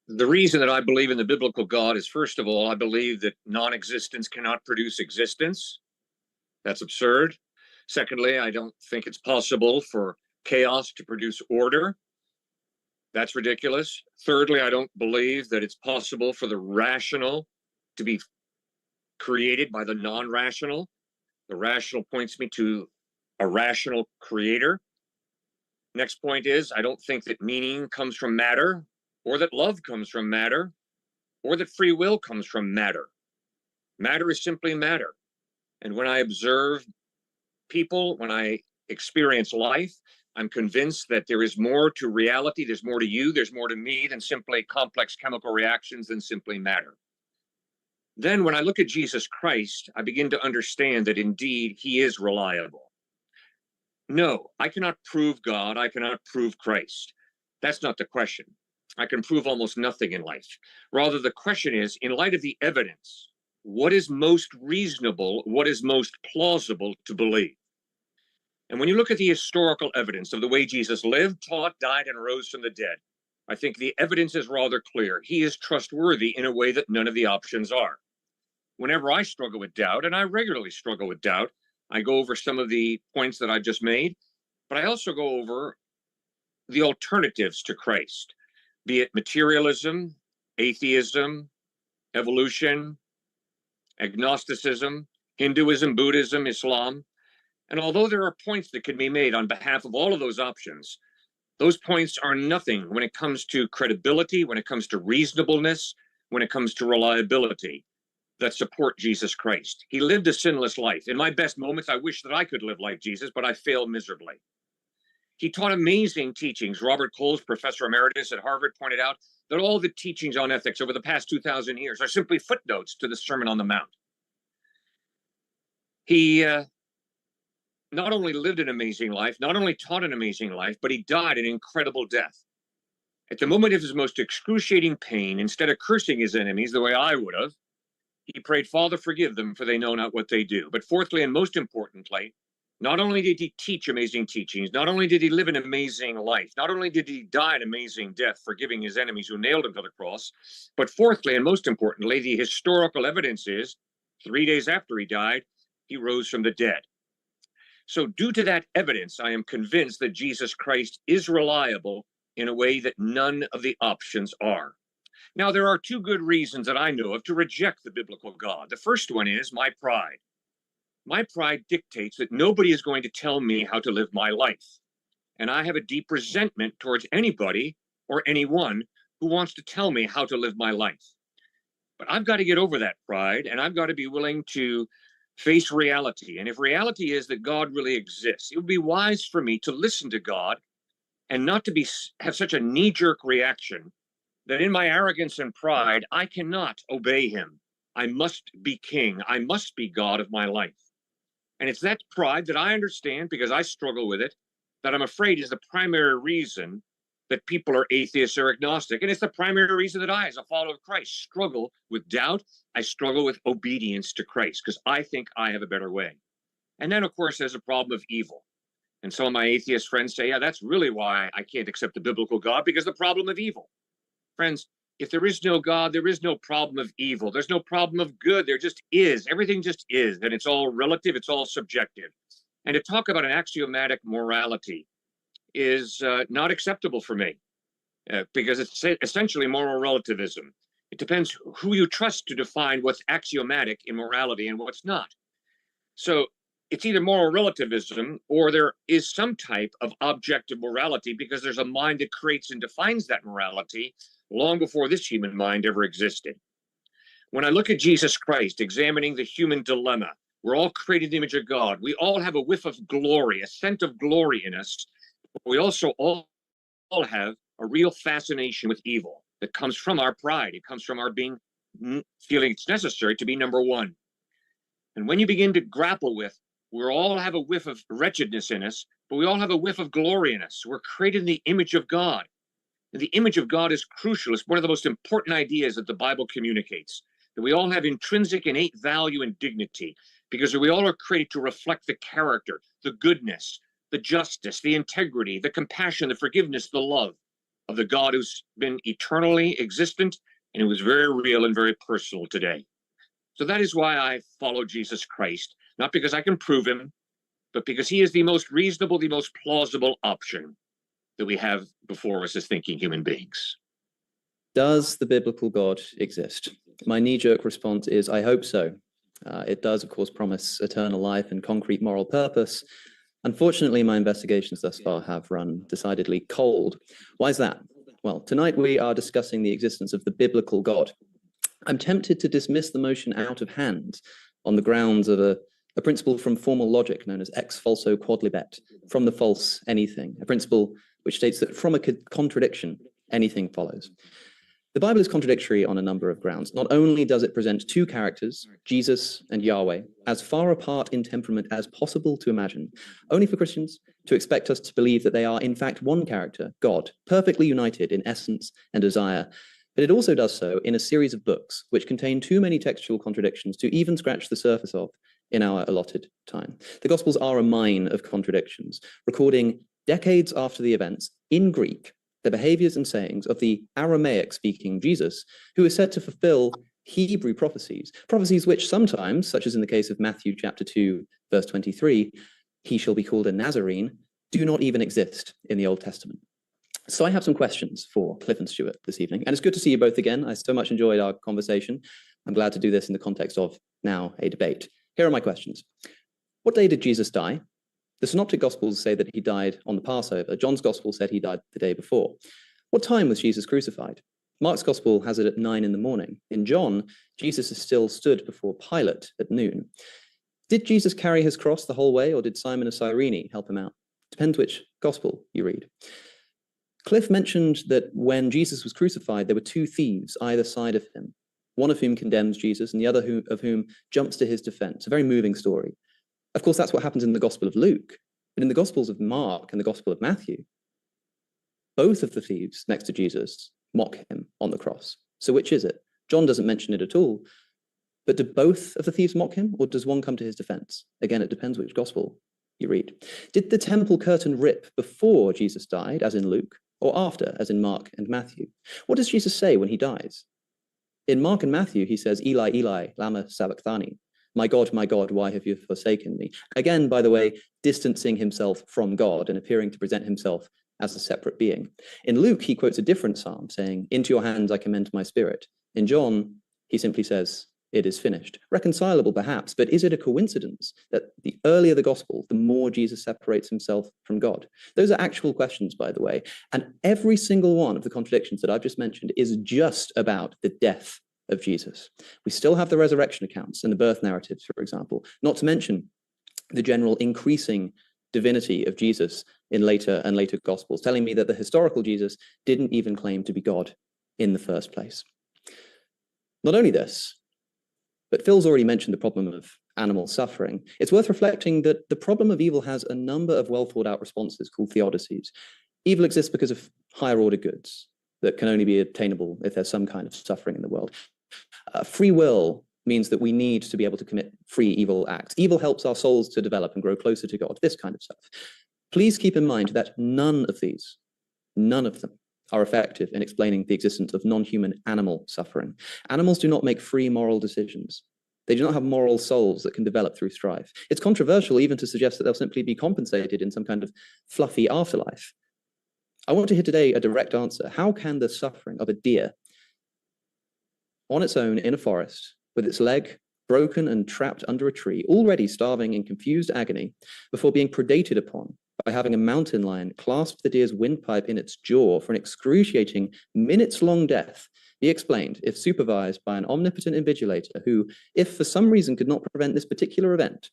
The reason that I believe in the biblical God is, first of all, I believe that non-existence cannot produce existence. That's absurd. Secondly, I don't think it's possible for chaos to produce order. That's ridiculous. Thirdly, I don't believe that it's possible for the rational to be created by the non-rational. The rational points me to a rational creator. Next point is, I don't think that meaning comes from matter, or that love comes from matter, or that free will comes from matter. Matter is simply matter. And when I observe people, when I experience life, I'm convinced that there is more to reality, there's more to you, there's more to me than simply complex chemical reactions, than simply matter. Then when I look at Jesus Christ, I begin to understand that indeed he is reliable. No, I cannot prove God, I cannot prove Christ. That's not the question. I can prove almost nothing in life. Rather, the question is, in light of the evidence, what is most reasonable, what is most plausible to believe? And when you look at the historical evidence of the way Jesus lived, taught, died, and rose from the dead, I think the evidence is rather clear. He is trustworthy in a way that none of the options are. Whenever I struggle with doubt, and I regularly struggle with doubt, I go over some of the points that I've just made, but I also go over the alternatives to Christ, be it materialism, atheism, evolution, agnosticism, Hinduism, Buddhism, Islam. And although there are points that can be made on behalf of all of those options, those points are nothing when it comes to credibility, when it comes to reasonableness, when it comes to reliability that support Jesus Christ. He lived a sinless life. In my best moments, I wish that I could live like Jesus, but I fail miserably. He taught amazing teachings. Robert Coles, professor emeritus at Harvard, pointed out that all the teachings on ethics over the past 2,000 years are simply footnotes to the Sermon on the Mount. He not only lived an amazing life, not only taught an amazing life, but he died an incredible death. At the moment of his most excruciating pain, instead of cursing his enemies the way I would have, he prayed, "Father, forgive them, for they know not what they do." But fourthly, and most importantly, not only did he teach amazing teachings, not only did he live an amazing life, not only did he die an amazing death, forgiving his enemies who nailed him to the cross, but fourthly, and most importantly, the historical evidence is 3 days after he died, he rose from the dead. So due to that evidence, I am convinced that Jesus Christ is reliable in a way that none of the options are. Now, there are two good reasons that I know of to reject the biblical God. The first one is my pride. My pride dictates that nobody is going to tell me how to live my life. And I have a deep resentment towards anybody or anyone who wants to tell me how to live my life. But I've got to get over that pride, and I've got to be willing to face reality. And if reality is that God really exists, it would be wise for me to listen to God and not to have such a knee-jerk reaction that in my arrogance and pride, I cannot obey him. I must be king. I must be God of my life. And it's that pride that I understand, because I struggle with it, that I'm afraid is the primary reason that people are atheists or agnostic. And it's the primary reason that I, as a follower of Christ, struggle with doubt. I struggle with obedience to Christ, because I think I have a better way. And then, of course, there's a problem of evil. And some of my atheist friends say, yeah, that's really why I can't accept the biblical God, because the problem of evil. Friends, if there is no God, there is no problem of evil. There's no problem of good. There just is. Everything just is. And it's all relative. It's all subjective. And to talk about an axiomatic morality is not acceptable for me, because it's essentially moral relativism. It depends who you trust to define what's axiomatic in morality and what's not. So it's either moral relativism or there is some type of objective morality, because there's a mind that creates and defines that morality long before this human mind ever existed. When I look at Jesus Christ examining the human dilemma, we're all created in the image of God. We all have a whiff of glory, a scent of glory in us. We also all have a real fascination with evil that comes from our pride. It comes from our feeling it's necessary to be number one. And when you begin to grapple with, we all have a whiff of wretchedness in us, but we all have a whiff of glory in us. We're created in the image of God. And the image of God is crucial. It's one of the most important ideas that the Bible communicates, that we all have intrinsic innate value and dignity, because we all are created to reflect the character, the goodness, the justice, the integrity, the compassion, the forgiveness, the love. of the God who's been eternally existent and who is very real and very personal today. So that is why I follow Jesus Christ, not because I can prove him, but because he is the most reasonable, the most plausible option that we have before us as thinking human beings. Does the biblical God exist? My knee-jerk response is, I hope so. It does, of course, promise eternal life and concrete moral purpose. Unfortunately, my investigations thus far have run decidedly cold. Why is that? Well, tonight we are discussing the existence of the biblical God. I'm tempted to dismiss the motion out of hand on the grounds of a principle from formal logic known as ex falso quodlibet, from the false anything, a principle which states that from a contradiction, anything follows. The Bible is contradictory on a number of grounds. Not only does it present two characters, Jesus and Yahweh, as far apart in temperament as possible to imagine, only for Christians to expect us to believe that they are in fact one character, God, perfectly united in essence and desire. But it also does so in a series of books which contain too many textual contradictions to even scratch the surface of in our allotted time. The Gospels are a mine of contradictions, recording decades after the events in Greek the behaviors and sayings of the Aramaic-speaking Jesus, who is said to fulfill Hebrew prophecies which sometimes, such as in the case of Matthew chapter 2, verse 23, he shall be called a Nazarene, do not even exist in the Old Testament. So I have some questions for Cliffe and Stuart this evening, and it's good to see you both again. I so much enjoyed our conversation. I'm glad to do this in the context of now a debate. Here are my questions. What day did Jesus die? The Synoptic Gospels say that he died on the Passover. John's Gospel said he died the day before. What time was Jesus crucified? Mark's Gospel has it at 9 in the morning. In John, Jesus is still stood before Pilate at noon. Did Jesus carry his cross the whole way, or did Simon of Cyrene help him out? Depends which Gospel you read. Cliffe mentioned that when Jesus was crucified, there were two thieves either side of him, one of whom condemns Jesus and the other of whom jumps to his defense. A very moving story. Of course, that's what happens in the Gospel of Luke. But in the Gospels of Mark and the Gospel of Matthew, both of the thieves next to Jesus mock him on the cross. So which is it? John doesn't mention it at all. But do both of the thieves mock him, or does one come to his defense? Again, it depends which Gospel you read. Did the temple curtain rip before Jesus died, as in Luke, or after, as in Mark and Matthew? What does Jesus say when he dies? In Mark and Matthew, he says, Eli, Eli, lama sabachthani. My God, why have you forsaken me? Again, by the way, distancing himself from God and appearing to present himself as a separate being. In Luke, he quotes a different psalm saying, into your hands I commend my spirit. In John, he simply says, it is finished. Reconcilable, perhaps, but is it a coincidence that the earlier the gospel, the more Jesus separates himself from God? Those are actual questions, by the way. And every single one of the contradictions that I've just mentioned is just about the death of Jesus. We still have the resurrection accounts and the birth narratives, for example, not to mention the general increasing divinity of Jesus in later and later gospels, telling me that the historical Jesus didn't even claim to be God in the first place. Not only this, but Phil's already mentioned the problem of animal suffering. It's worth reflecting that the problem of evil has a number of well thought out responses called theodicies. Evil exists because of higher order goods that can only be attainable if there's some kind of suffering in the world. Free will means that we need to be able to commit free evil acts. Evil helps our souls to develop and grow closer to God, this kind of stuff. Please keep in mind that none of them are effective in explaining the existence of non-human animal suffering. Animals do not make free moral decisions. They do not have moral souls that can develop through strife. It's controversial even to suggest that they'll simply be compensated in some kind of fluffy afterlife. I want to hear today a direct answer. How can the suffering of a deer on its own in a forest, with its leg broken and trapped under a tree, already starving in confused agony, before being predated upon by having a mountain lion clasp the deer's windpipe in its jaw for an excruciating minutes-long death, be explained if supervised by an omnipotent invigilator who, if for some reason could not prevent this particular event,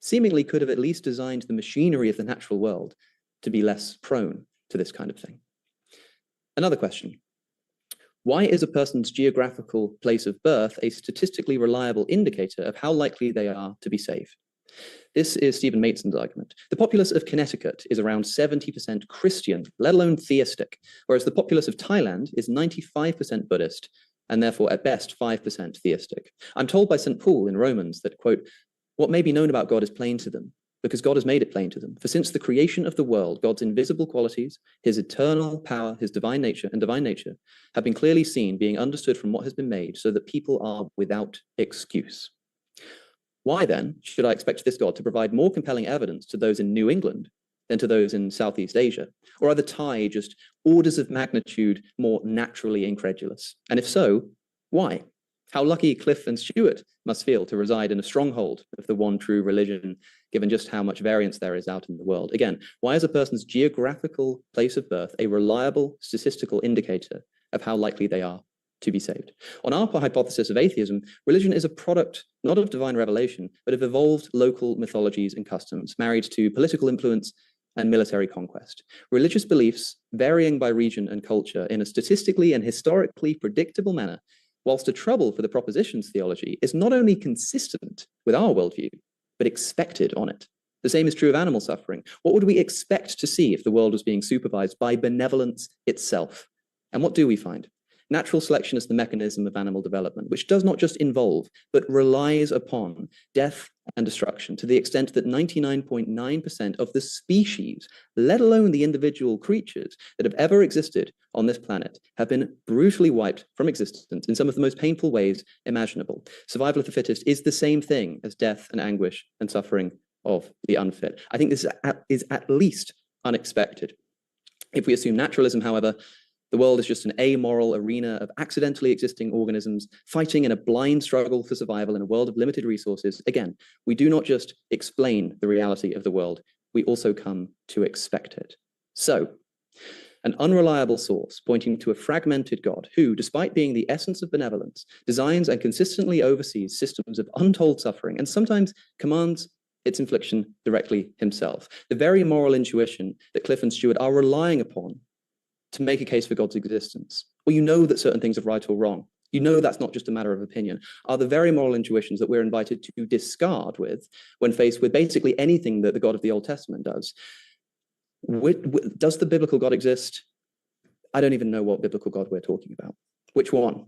seemingly could have at least designed the machinery of the natural world to be less prone to this kind of thing? Another question. Why is a person's geographical place of birth a statistically reliable indicator of how likely they are to be saved? This is Stephen Mateson's argument. The populace of Connecticut is around 70% Christian, let alone theistic, whereas the populace of Thailand is 95% Buddhist, and therefore at best 5% theistic. I'm told by St. Paul in Romans that, quote, what may be known about God is plain to them, because God has made it plain to them. For since the creation of the world, God's invisible qualities, his eternal power, his divine nature, have been clearly seen, being understood from what has been made, so that people are without excuse. Why then should I expect this God to provide more compelling evidence to those in New England than to those in Southeast Asia? Or are the Thai just orders of magnitude more naturally incredulous? And if so, why? How lucky Cliffe and Stuart must feel to reside in a stronghold of the one true religion, given just how much variance there is out in the world. Again, why is a person's geographical place of birth a reliable statistical indicator of how likely they are to be saved? On our hypothesis of atheism, religion is a product not of divine revelation, but of evolved local mythologies and customs, married to political influence and military conquest. Religious beliefs, varying by region and culture in a statistically and historically predictable manner, whilst a trouble for the propositions theology, is not only consistent with our worldview, but expected on it. The same is true of animal suffering. What would we expect to see if the world was being supervised by benevolence itself? And what do we find? Natural selection is the mechanism of animal development, which does not just involve, but relies upon death and destruction to the extent that 99.9% of the species, let alone the individual creatures that have ever existed on this planet, have been brutally wiped from existence in some of the most painful ways imaginable. Survival of the fittest is the same thing as death and anguish and suffering of the unfit. I think this is at least unexpected. If we assume naturalism, however, the world is just an amoral arena of accidentally existing organisms fighting in a blind struggle for survival in a world of limited resources. Again, we do not just explain the reality of the world, we also come to expect it. So, an unreliable source pointing to a fragmented God who, despite being the essence of benevolence, designs and consistently oversees systems of untold suffering and sometimes commands its infliction directly himself. The very moral intuition that Cliffe and Stuart are relying upon to make a case for God's existence, or you know that certain things are right or wrong, you know that's not just a matter of opinion, are the very moral intuitions that we're invited to discard with when faced with basically anything that the God of the Old Testament does. Does the biblical God exist? I don't even know what biblical God we're talking about. Which one?